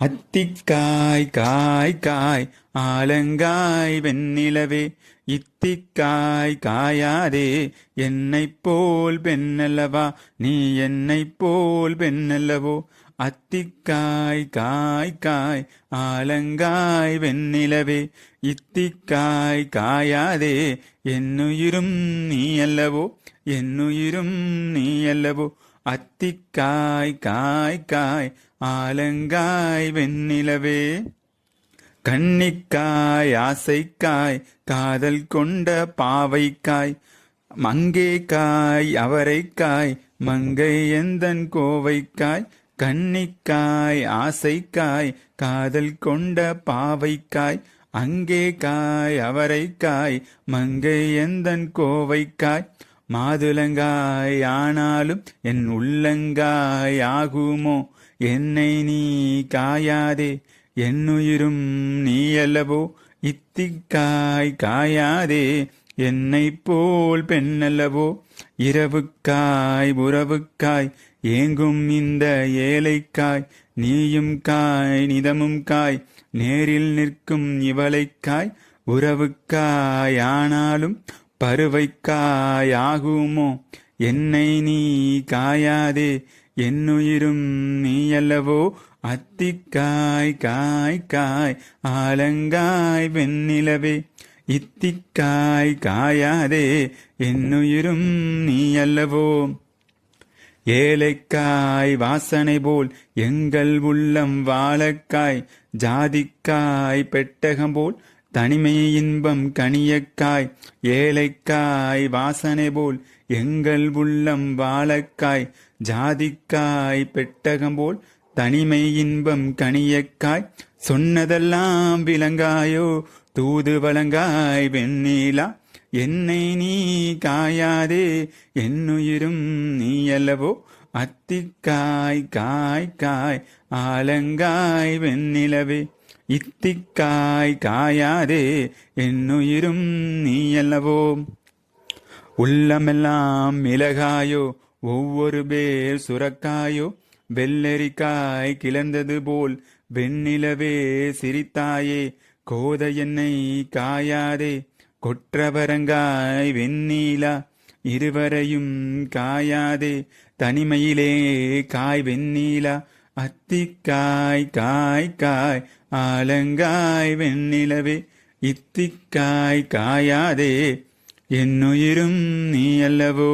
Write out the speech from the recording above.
அத்திக்காய் காய் காய் ஆலங்காய் வெண்ணிலவே இத்திக்காய் காயாதே என்னைப் போல் பெண்ணல்லவா நீ என்னைப் போல் பெண்ணல்லவோ அத்திக்காய் காய் காய் ஆலங்காய் வெண்ணிலவே இத்திக்காய் காயாதே என்னுயிரும் நீ அல்லவோ என்னுயிரும் நீ அல்லவோ அத்திக்காய் காய் காய் ஆலங்காய் வெண்ணிலவே கன்னிக்காய் ஆசைக்காய் காதல் கொண்ட பாவைக்காய் மங்கைக்காய் அவரைக்காய் மங்கை எந்தன் கோவைக்காய் கன்னிக்காய் ஆசைக்காய் காதல் கொண்ட பாவைக்காய் அங்கே காய் அவரைக்காய் மங்கை எந்தன் கோவைக்காய் மாதுளங்காய் ஆனாலும் என் உள்ளங்காய் ஆகுமோ என்னை நீ காயாதே என்னுயிரும் நீ அல்லவோ இத்திக்காய் காயாதே என்னைப் போல் பெண்ணல்லவோ இரவுக்காய் உறவுக்காய் ஏங்கும் இந்த ஏழைக்காய் நீயும் காய் நிதமும் காய் நேரில் நிற்கும் இவளைக்காய் உறவுக்காய் ஆனாலும் பருவைக்காய் ஆகுமோ என்னை நீ காயாதே என்னுயிரும் நீ அல்லவோ அத்திக்காய் காய் காய் ஆலங்காய் வெண்ணிலவே இத்திக்காய் காயாதே என்னுயிரும் நீ அல்லவோ ஏலைக்காய் வாசனை போல் எங்கள் உள்ளம் வாழக்காய் ஜாதிக்காய் பெட்டகம் போல் தனிமை இன்பம் கனியக்காய் ஏலைக்காய் வாசனை போல் எங்கள் உள்ளம் வாழக்காய் ஜாதிக்காய் பெட்டகம் போல் தனிமை இன்பம் கனியக்காய் சொன்னதெல்லாம் விளங்காயோ தூது வழங்காய் வெண்ணிலா என்னை நீ காயாதே என்னுயிரும் நீ அல்லவோ அத்திக்காய் காய் காய் ஆலங்காய் வெண்ணிலவே இத்திக்காய் காயாதே என்னுயிரும் நீ அல்லவோ உள்ளமெல்லாம் மிளகாயோ ஒவ்வொரு பேர் சுரக்காயோ வெள்ளரிக்காய் கிளர்ந்தது போல் வெண்ணிலவே சிரித்தாயே கோதை என்னை காயாதே கொற்றவரங்காய் வெண்ணிலா இருவரையும் காயாதே தனிமையிலே காய் வெண்ணிலா அத்திக்காய் காய் காய் ஆலங்காய் வெண்ணிலவே இத்திக்காய் காயாதே என்னுயிரும் நீ அல்லவோ